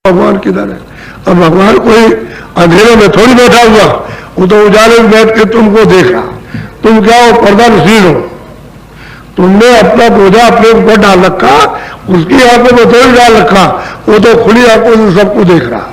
भगवान किधर है? अब भगवान कोई अंधेरे में थोड़ी बैठा हुआ, वो तो उजाले में बैठ के तुमको देख रहा। तुम क्या हो? पर्दा नशीन हो। तुमने अपना बोझा अपने ऊपर डाल रखा, उसकी आंखों में थोड़ी डाल रखा, वो तो खुली आंखों से सबको देख रहा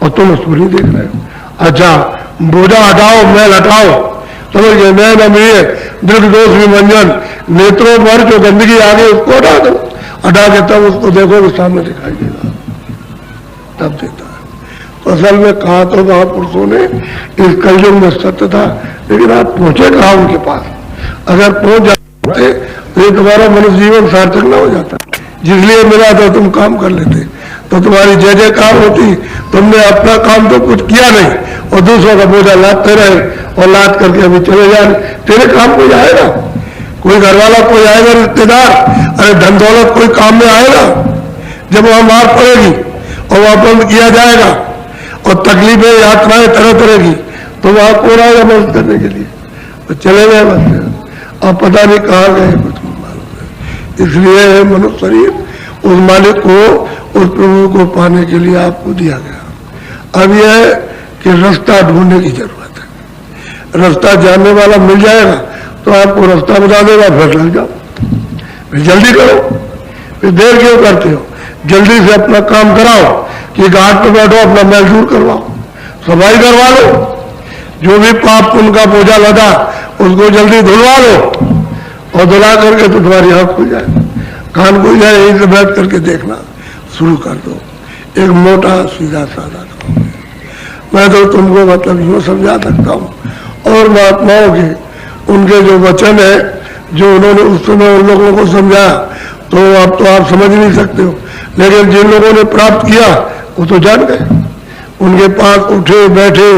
और तुम उसको नहीं देख रहे हो। अच्छा, बोझा हटाओ, मैल हटाओ, समझ गए? मैं न मिले दृढ़ दोष विमंजन, नेत्रों पर जो गंदगी आ गई उसको हटा दो। हटा के तब उसको देखो तो सामने दिखाई देगा, तब देता है। तो असल में कहा तो महापुरुषों ने इस कलयुग में सत्य था, लेकिन आप पहुंचे कहा उनके पास? अगर पहुंच जाते तो ये तुम्हारा मनुष्य जीवन सार्थक न हो जाता। जिसलिए मिला था तुम काम कर लेते, तो तुम्हारी जय जयकार होती। तुमने अपना काम तो कुछ किया नहीं और दूसरों का बोझा लादते रहे और लाद करके अभी चले जा रहे। तेरे काम कोई आएगा? कोई घर वाला कोई आएगा? रिश्तेदार? अरे धन दौलत कोई काम में आएगा? जब वहां मार पड़ेगी और वहां बंद किया जाएगा और तकलीफें यात्राएं तरह तरह की, तो वहां कौन आएगा मदद करने के लिए? तो चले गए बस, अब पता नहीं कहाँ गए, कुछ मालूम नहीं। इसलिए मनुष्य शरीर उस मालिक को, उस प्रभु को पाने के लिए आपको दिया गया। अब यह है कि रास्ता ढूंढने की जरूरत है। रास्ता जानने वाला मिल जाएगा तो आपको रास्ता बता देगा, फिर लग जाओ, फिर जल्दी करो, फिर देर क्यों करते हो? जल्दी से अपना काम कराओ कि घाट पर बैठो, अपना मैल दूर करवाओ, सफाई करवा लो, जो भी पाप पुण्य का बोझा लगा उसको जल्दी धुलवा लो और धुला करके तो तुम्हारी आंख खुल जाए, कान खुल जाए। यहीं से बैठ करके देखना शुरू कर दो। एक मोटा सीधा साधा काम है। मैं तो तुमको मतलब यूँ समझा सकता हूँ। और महात्माओं के उनके जो वचन है, जो उन्होंने उस समय उन लोगों को समझाया, तो अब तो आप समझ नहीं सकते हो, लेकिन जिन लोगों ने प्राप्त किया वो तो जान गए। उनके पास उठे बैठे,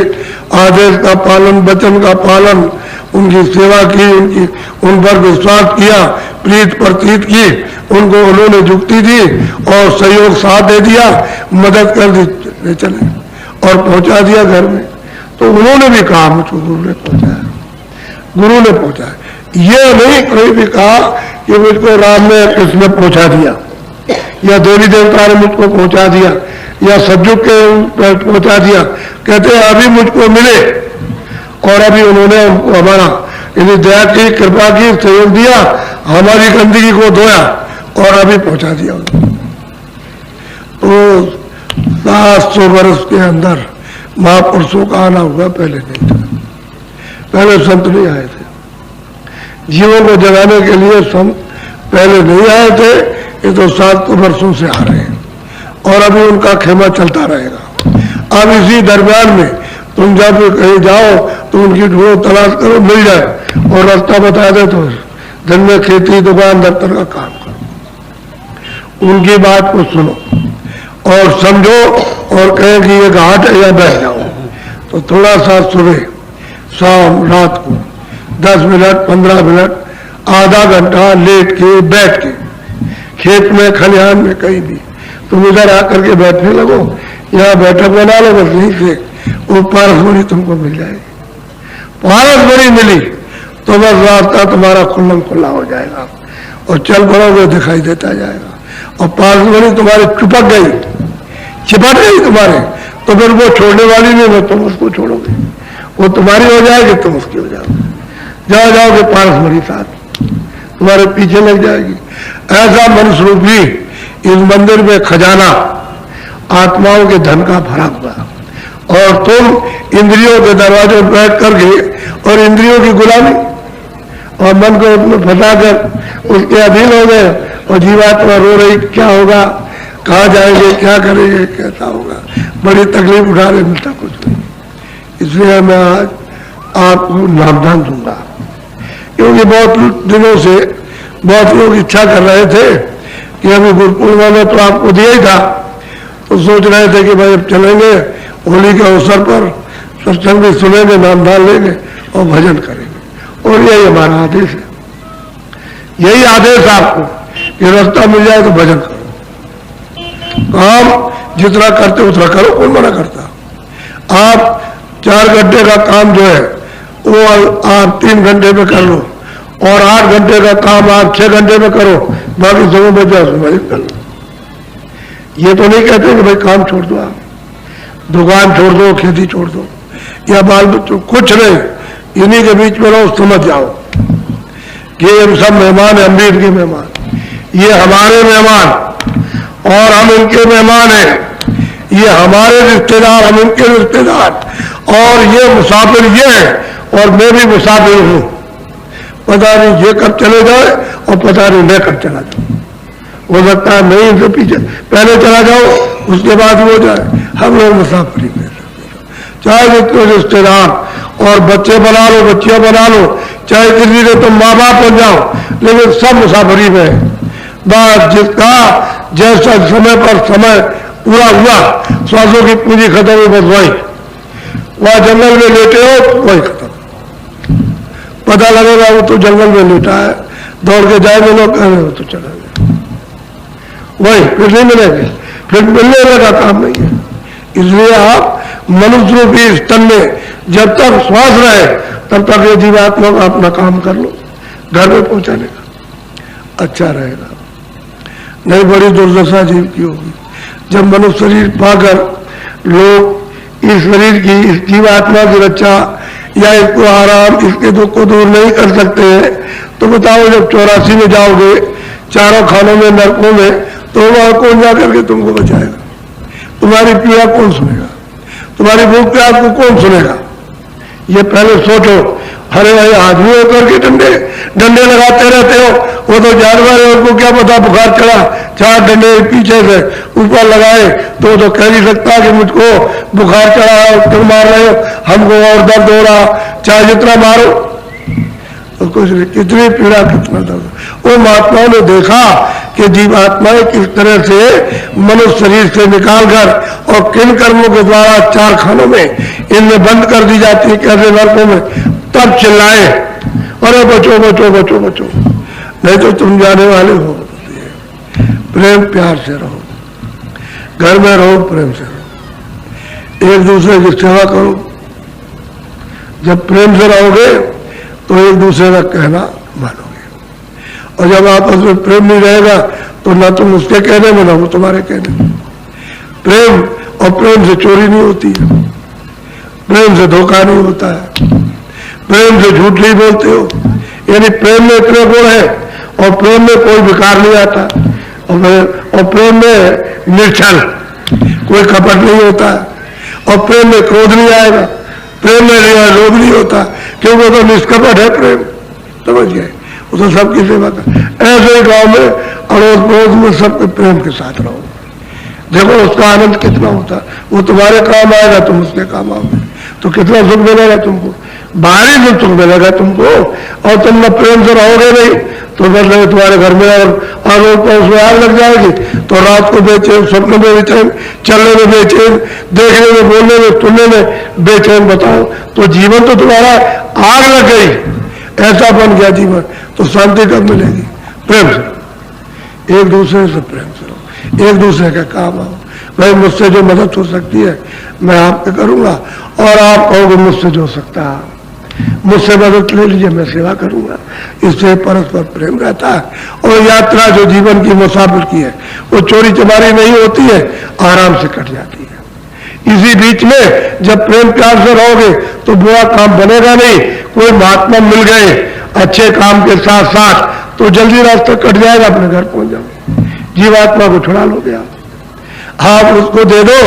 आदेश का पालन, वचन का पालन, उनकी सेवा की, उन पर विश्वास किया, प्रीत प्रतीत की, उनको उन्होंने जुक्ति दी और सहयोग साथ दे दिया, मदद कर दी, चले और पहुंचा दिया घर में। तो उन्होंने भी कहा मुझको गुरु ने पहुंचाया, गुरु ने पहुंचाया। ये नहीं कोई भी कहा कि मुझको राम ने कृष्ण पहुंचा दिया या देवी देवता ने मुझको पहुंचा दिया या सज्जु के पहुंचा दिया। कहते हैं अभी मुझको मिले और अभी उन्होंने हमको हमारा यदि दया की, कृपा की, सहयोग दिया, हमारी गंदगी को धोया और अभी पहुंचा दिया उनको। तो 700 वर्ष के अंदर महापुरुषों का आना हुआ, पहले नहीं था। पहले संत नहीं आए थे, जीवन को जगाने के लिए संत पहले नहीं आए थे। ये तो 700 वर्षों से आ रहे हैं और अभी उनका खेमा चलता रहेगा। अब इसी दरमियान में तुम जब कहीं जाओ तो उनकी ढूंढो, तलाश करो, मिल जाए और रास्ता बता दे तो दिन में खेती, दुकान, दफ्तर का काम करो। उनकी बात को सुनो और समझो और कहें कि ये घाट है या बैठ जाओ, तो थोड़ा सा सुबह, शाम, रात को 10 मिनट, 15 मिनट, आधा घंटा लेट के, बैठ के, खेत में, खलिहान में, कहीं भी तुम इधर आकर के बैठने लगो, यहाँ बैठक बना लो, बस यहीं से वो पारसमणि तुमको मिल जाएगी। पारसमणि मिली तो बस रास्ता तुम्हारा खुल्लम खुल्ला हो जाएगा और चल पड़ोगे, दिखाई देता जाएगा। और पारसमणि तुम्हारी चिपक गई, चिपट गई तुम्हारे, तो फिर वो छोड़ने वाली नहीं, वो तुम उसको छोड़ोगे, वो तुम्हारी हो जाएगी, तुम उसकी हो जाओगे। जाओ जाओगे पारसमणि साथ तुम्हारे पीछे लग जाएगी। ऐसा मनुष्य रूपी इस मंदिर में खजाना आत्माओं के धन का भरा हुआ, और तुम इंद्रियों के दरवाजों पर बैठ करके और इंद्रियों की गुलामी और मन को उसमें फंसाकर उसके अधीन हो गए और जीवात्मा रो रही, क्या होगा, कहाँ जाएंगे, क्या करेंगे, कैसा होगा, बड़ी तकलीफ उठा रहे, मिलता कुछ नहीं। इसलिए मैं आज आपको नामदान दूंगा, क्योंकि बहुत दिनों से बहुत लोग इच्छा कर रहे थे कि अभी गुरु पूर्णिमा में तो आपको दिया ही था, तो सोच रहे थे कि भाई अब चलेंगे होली के अवसर पर, सत्संग भी सुनेंगे, नामदान लेंगे और भजन करेंगे। और यही हमारा आदेश है, यही आदेश आपको कि रास्ता मिल जाए तो भजन करो। काम जितना करते उतना करो, कौन मना करता। आप 4 घंटे का काम जो है वो आप 3 घंटे में कर लो और 8 घंटे का काम आप 6 घंटे में करो, बाकी समय बचा उसमें भजन कर लो। ये तो नहीं कहते कि भाई काम छोड़ दो, आप दुकान छोड़ दो, खेती छोड़ दो, या बाल बच्चों, कुछ नहीं, इन्हीं के बीच में रहो, समझ जाओ कि ये सब मेहमान है, हम भी इनके मेहमान, ये हमारे मेहमान और हम इनके मेहमान हैं, ये हमारे रिश्तेदार, हम इनके रिश्तेदार, और ये मुसाफिर ये है और मैं भी मुसाफिर हूं। पता नहीं ये कब चले जाए और पता नहीं मैं कब चला जाऊं। हो सकता है नहीं, इनसे पीछे पहले चला जाओ, उसके बाद हो जाए। हम लोग मुसाफिरी में, चाहे जितने रिश्तेदार और बच्चे बना लो, बच्चियां बना लो, चाहे किसी से तुम माँ बाप बन जाओ, लेकिन सब मुसाफिरी में है। बस जिसका जैसा समय पर समय पूरा हुआ, श्वासों की पूंजी खत्म हुई, बस वही वहां जंगल में लेटे हो, वही खत्म। पता लगेगा वो तो जंगल में लेटा है, दौड़ के जाएंगे लोग, कहेंगे वो तो चला गया, वही फिर नहीं मिलेंगे, फिर मिलने वाला काम नहीं है। इसलिए आप मनुष्य रूपी इस तन में जब तक श्वास रहे तब तक ये जीवात्मा का अपना काम कर लो, घर में पहुंचाने का अच्छा रहेगा। नहीं बड़ी दुर्दशा जीव की होगी जब मनुष्य शरीर पाकर लोग इस शरीर की, इस जीवात्मा की रक्षा या इसको आराम, इसके दुख को दूर नहीं कर सकते हैं, तो बताओ जब 84 में जाओगे, चारों खानों में, नरकों में, तो वहां कौन जा करके तुमको बचाएगा? तुम्हारी पीड़ा कौन सुनेगा? तुम्हारी भूख प्यास को कौन सुनेगा? ये पहले सोचो। हरे भाई आदमी होकर के डंडे लगाते रहते हो, वो तो जानवर है, उनको क्या पता बुखार चढ़ा, 4 डंडे पीछे से ऊपर लगाए तो कह नहीं सकता कि मुझको बुखार चढ़ा है, क्यों मार रहे हो, हमको और दर्द हो रहा, चाहे जितना मारो तो कुछ नहीं, कितनी पीड़ा, कितना दर्द। वो महात्माओं ने देखा कि जीवात्माएं किस तरह से मनुष्य शरीर से निकालकर और किन कर्मों के द्वारा 4 खानों में इनमें बंद कर दी जाती है, कैसे नरकों में, तब चिल्लाए, अरे बचो बचो बचो बचो, नहीं तो तुम जाने वाले हो। प्रेम प्यार से रहो, घर में रहो, प्रेम से रहो, एक दूसरे की सेवा करो। जब प्रेम से रहोगे तो एक दूसरे का कहना मानोगे, और जब आपस में प्रेम नहीं रहेगा तो ना तुम उसके कहने में, ना वो तुम्हारे कहने में। प्रेम और प्रेम से चोरी नहीं होती है, प्रेम से धोखा नहीं होता है, प्रेम से झूठ नहीं बोलते हो। यानी प्रेम में इतने गुण है, और प्रेम में कोई विकार नहीं आता, और प्रेम में निर्छल, कोई कपट नहीं होता है, और प्रेम में क्रोध नहीं आएगा, प्रेम में लोभ नहीं होता, क्योंकि वो तो निष्कपट है प्रेम, समझ गए, वो तो सबकी सेवा कर। ऐसे ही गांव में अड़ोस पड़ोस में सबके प्रेम के साथ रहो, देखो उसका आनंद कितना होता है। वो तुम्हारे काम आएगा, तुम उसके काम आओगे, तो कितना सुख मिलेगा तुमको, बाहरी सुख मिलेगा तुमको। और तुम न प्रेम से रहोगे नहीं तो मतलब तुम्हारे घर में और उसमें आग लग जाएगी, तो रात को बेचैन, स्वप्न में बेचैन, चलने में बेचैन, देखने में, बोलने में, सुनने में बेचैन। बताओ, तो जीवन तो तुम्हारा आग लग गई, ऐसा बन गया जीवन, तो शांति कब मिलेगी? प्रेम से, एक दूसरे से प्रेम से रहो, एक दूसरे का काम आओ। भाई मुझसे जो मदद हो सकती है मैं आपके करूंगा, और आप कहोगे मुझसे जो हो सकता है, मुझसे मदद ले लीजिए, मैं सेवा करूंगा। इससे परस्पर प्रेम रहता है। और यात्रा जो जीवन की मुसाफिर की है वो चोरी चमारी नहीं होती है, आराम से कट जाती है। इसी बीच में जब प्रेम प्यार से रहोगे तो बुरा काम बनेगा नहीं। कोई महात्मा मिल गए अच्छे काम के साथ साथ तो जल्दी रास्ता कट जाएगा, अपने घर पहुंच जाओगे, जीवात्मा को छुड़ा लोगे आप उसको दे दो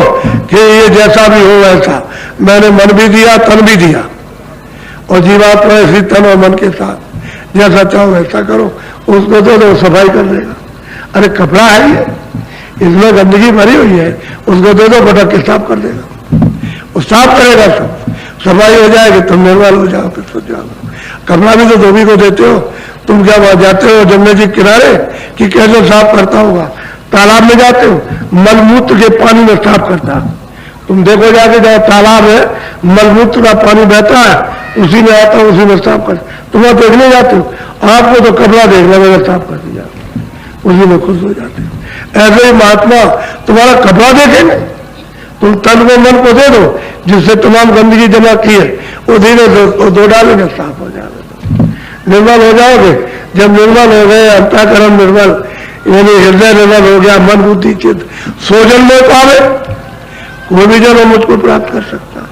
कि ये जैसा भी हो वैसा, मैंने मन भी दिया, तन भी दिया, और जीवात्मा इसी तन और मन के साथ जैसा चाहो वैसा करो, उसको दे दो, सफाई कर देगा। अरे कपड़ा है ये, इसमें गंदगी भरी हुई है, उसको दे दो, बटक के साफ कर देगा, वो साफ करेगा, सब सफाई हो जाएगी, तुम निर्मल हो जाओ, फिर सो जाओ। कपड़ा भी तो धोबी को देते हो, तुम क्या वहां जाते हो जमुना जी किनारे कि कैसे साफ करता होगा? तालाब में जाते हो, मलमूत्र के पानी में साफ करता, तुम देखो जाके, जहाँ तालाब है मलमूत्र का पानी बहता है, उसी में आता है, उसी में साफ कर, तुम वहां देखने जाते हो, आपको तो कपड़ा देखने में साफ कर दिया, उसी में खुश हो जाते हो। ऐसे ही महात्मा तुम्हारा कपड़ा देखेंगे, तुम तन को मन को दे दो, जिससे तमाम गंदगी जमा की है वो धीरे से धो डालेंगे, साफ हो जाएगा, निर्मल हो जाओगे। जब निर्मल हो गए, अंतःकरण निर्मल, यानी हृदय निर्मल हो गया, मन बुद्धि चित्त सोजन में पावे, कोई भी जन मुझको प्राप्त कर सकता।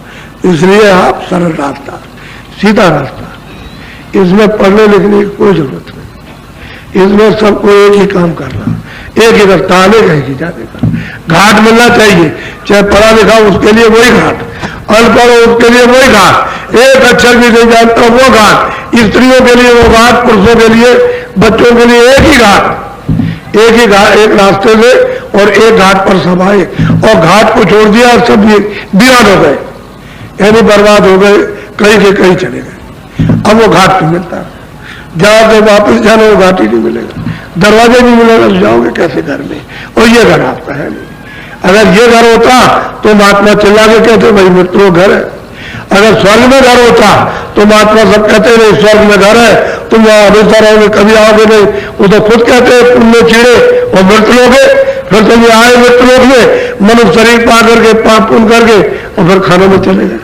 इसलिए आप सरल रास्ता, सीधा रास्ता, इसमें पढ़ने लिखने की कोई जरूरत नहीं। इसमें सबको एक ही काम करना, एक ही रास्ता आने का, एक ही जाने का। घाट मिलना चाहिए, चाहे पढ़ा लिखा उसके लिए वही घाट, अनपढ़ हो उसके लिए वही घाट, एक अक्षर भी नहीं जानता वो घाट, स्त्रियों के लिए वो घाट, पुरुषों के लिए, बच्चों के लिए एक ही घाट, एक ही घाट, एक रास्ते से और एक घाट पर सब आए। और घाट को छोड़ दिया और सब वीरान हो गए, यानी बर्बाद हो गए, कहीं के कहीं चले गए। अब वो घाट नहीं मिलता, जहां से वापस जाना वो घाट ही नहीं मिलेगा, दरवाजे नहीं मिलेगा, तो जाओगे कैसे घर में? और ये घर आपका है नहीं। अगर ये घर होता तो महात्मा चिल्ला के कहते भाई मित्रों घर है। अगर स्वर्ग में घर होता तो महात्मा सब कहते नहीं स्वर्ग में घर है, तुम वहां हमेशा रहोगे, कभी आओगे नहीं। वो तो खुद कहते हैं पुण्य चीड़े और मृत लोगे, फिर तुम आए मृत लोग में मनुष्य शरीर पा करके पाप पुण्य करके और फिर खाने में चले गए।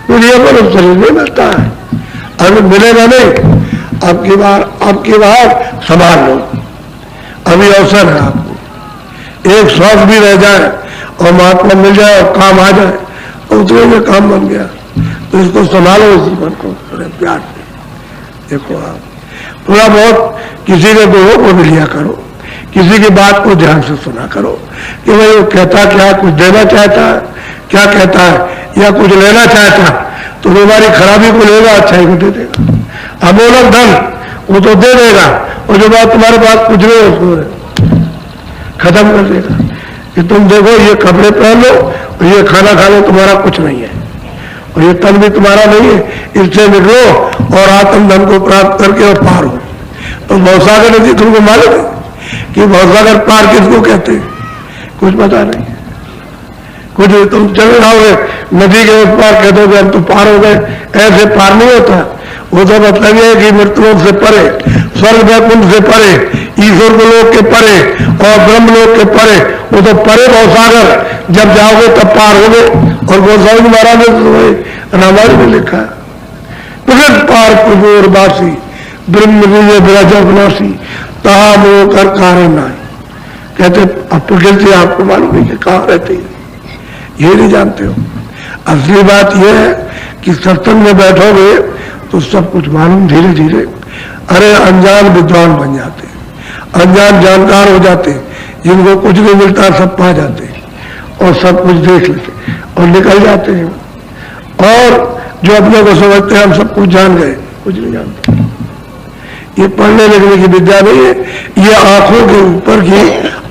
फिर ये मनुष्य शरीर नहीं मिलता है, अगर मिलेगा नहीं। अब की बार संभाल लो, अभी अवसर है आपको। एक श्वास भी रह जाए और महात्मा मिल जाए और काम आ जाए तो उतने में काम बन गया। तो इसको संभालो, इस जीवन को थोड़े प्यार से देखो। आप थोड़ा बहुत किसी के दोहों को भी लिया करो, किसी की बात को ध्यान से सुना करो कि भाई वो कहता क्या, कुछ देना चाहता है, क्या कहता है, या कुछ लेना चाहता है तो तुम्हारी खराबी को लेगा, अच्छाई को दे देगा। अमोलक धन वो तो दे देगा, और जो बात तुम्हारे पास कुछ नहीं उसको खत्म कर देगा कि तुम देखो ये कपड़े पहन लो और ये खाना खा लो, तुम्हारा कुछ नहीं है और ये तन भी तुम्हारा नहीं है, इससे निकलो और आत्म धन को प्राप्त करके और पार हो। तो भवसागर नदी तुमको मालूम है कि भवसागर पार किसको कहते हैं? कुछ पता नहीं, कुछ तुम चले जाओगे नदी के उस पार कह दोगे हम तो पार हो गए, ऐसे पार नहीं होता। वो तो मतलब ये है कि मृत्युलोक से परे, स्वर्ग वैकुंठ से परे, ईश्वर को लोक के परे और ब्रह्म लोक के परे, वो तो परे भवसागर जब जाओगे तब पार होगे। और गोस्वामी महाराज ने तो रामायण में लिखा है, प्रगट पार कुबोरवासी ब्रह्म विराजनासी तहा मोह कर कारण नाय। कहते अब प्रकृति आपको मालूम है कि कहाँ रहती है, ये नहीं जानते हो। असली बात यह है कि सत्संग में बैठोगे तो सब कुछ मालूम धीरे धीरे। अरे अनजान विद्वान बन जाते, अनजान जानकार हो जाते, जिनको कुछ नहीं मिलता सब पा जाते और सब कुछ देख लेते और निकल जाते हैं। और जो अपने को समझते हैं हम सब कुछ जान गए, कुछ नहीं जानते। ये पढ़ने लिखने की विद्या नहीं है, ये आंखों के ऊपर की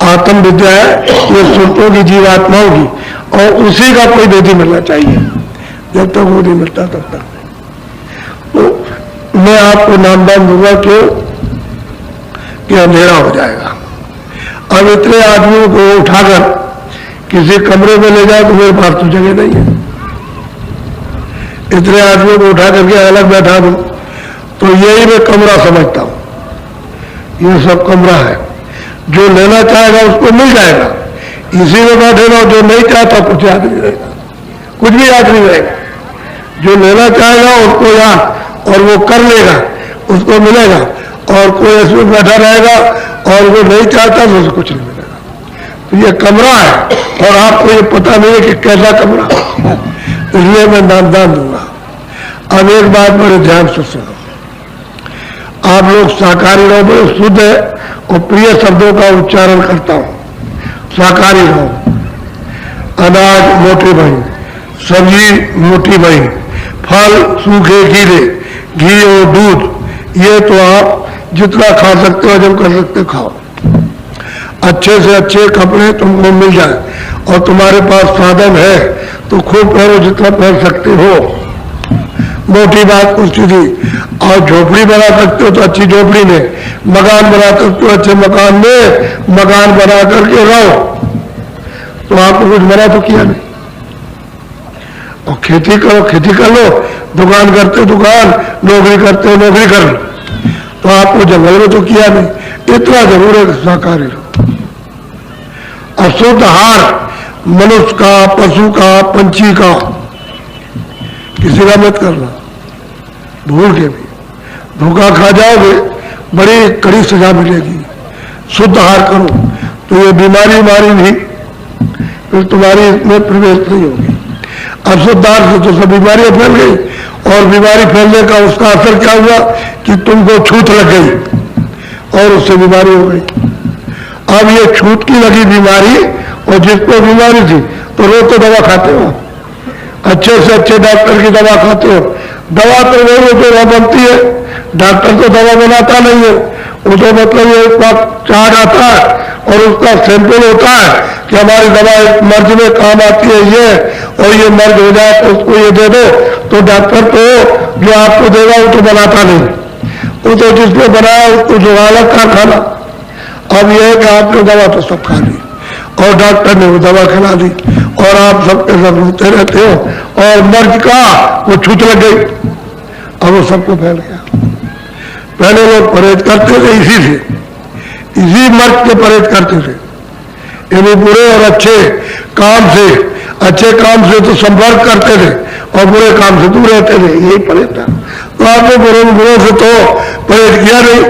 आत्म विद्या है, ये सुरतों की जीवात्माओं की, और उसी का कोई विधि मिलना चाहिए। जब तक वो नहीं मिलता तब तक तो मैं आपको नामदान दूंगा क्यों कि अंधेरा हो जाएगा। अब इतने आदमियों को उठाकर किसी कमरे में ले जाए तो मेरे पास तो जगह नहीं है। इतने आदमियों को उठा करके अलग बैठा दूं तो यही मैं कमरा समझता हूं। ये सब कमरा है, जो लेना चाहेगा उसको मिल जाएगा, इसी में बैठेगा। जो नहीं चाहता कुछ याद नहीं रहेगा, कुछ भी याद नहीं रहेगा। जो लेना चाहेगा उसको याद और वो कर लेगा, उसको मिलेगा। और कोई इसमें बैठा रहेगा और वो नहीं चाहता तो उसको कुछ नहीं मिलेगा। तो ये कमरा है और आपको ये पता नहीं है कि कैसा कमरा, इसलिए मैं नामदान दूंगा। अब एक बात बड़े ध्यान से सुनो, आप लोग शाकाहारी रहो, बड़े शुद्ध है और प्रिय शब्दों का उच्चारण करता हूं। शाकाहारी रहो, अनाज मोटी बही, सब्जी मोटी बही, फल सूखे गीले, घी और दूध, ये तो आप जितना खा सकते हो, जब कर सकते हो खाओ। अच्छे से अच्छे कपड़े तुमको मिल जाए और तुम्हारे पास साधन है तो खूब पहनो, जितना पहन सकते हो। मोटी बात कुछ थी। और झोपड़ी बना सकते हो तो अच्छी झोपड़ी में, मकान बना सकते हो अच्छे मकान में, मकान बना करके रहो। तो आपको कुछ मना तो किया नहीं। और खेती करो, खेती कर लो, दुकान करते हो दुकान, नौकरी करते हो नौकरी कर लो। तो आपको जंगल में तो किया नहीं। इतना जरूर है शाकाहारी रहो। अशुद्ध आहार मनुष्य का, पशु का, पंछी का, किसी का मत करना। भूल के भी धोखा खा जाओगे, बड़ी कड़ी सजा मिलेगी। शुद्ध आहार करो तो ये बीमारी नहीं, फिर तुम्हारी इसमें प्रवेश नहीं होगी। अशुद्ध आहार से तो सब बीमारियां फैल गई, और बीमारी फैलने का उसका असर क्या हुआ कि तुमको छूत लग गई और उससे बीमारी हो गई। अब ये छूत की लगी बीमारी, और जिसको बीमारी थी तो रोज तो दवा खाते हो, अच्छे से अच्छे डॉक्टर की दवा खाते हो। दवा तो नहीं वो तो बनती है, डॉक्टर तो दवा बनाता नहीं है, वो तो मतलब ये चार्ट आता है और उसका सैंपल होता है कि हमारी दवा एक मर्ज में काम आती है ये, और ये मर्ज हो जाए तो उसको ये दे दो। तो डॉक्टर तो जो आपको देगा वो तो बनाता नहीं, वो तो जिसने बनाया उसको जो अलग का खाना। अब यह है कि आपने दवा तो सब खा ली और डॉक्टर ने वो दवा खिला दी, और आप सबके सब रोते रहते हो, और मर्ज का वो छूत लग गई, अब वो सबको फैल गया। पहले लोग परहेज करते थे इसी मर्ज के परहेज करते थे, यानी बुरे और अच्छे काम से तो संपर्क करते थे और बुरे काम से दूर रहते थे, यही परहेज था। तो आपने बुरे से तो परहेज किया नहीं,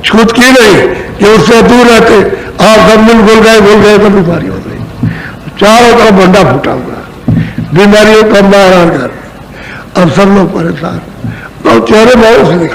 छूत की नहीं कि उससे दूर रहते, आप सब मिल भूल गए तो बीमारी हो गई। चारों तरफ भंडा फूटा हुआ, बीमारियों का मारा घर, अब सब लोग परेशान, तो चेहरे बहुत से दिखाई।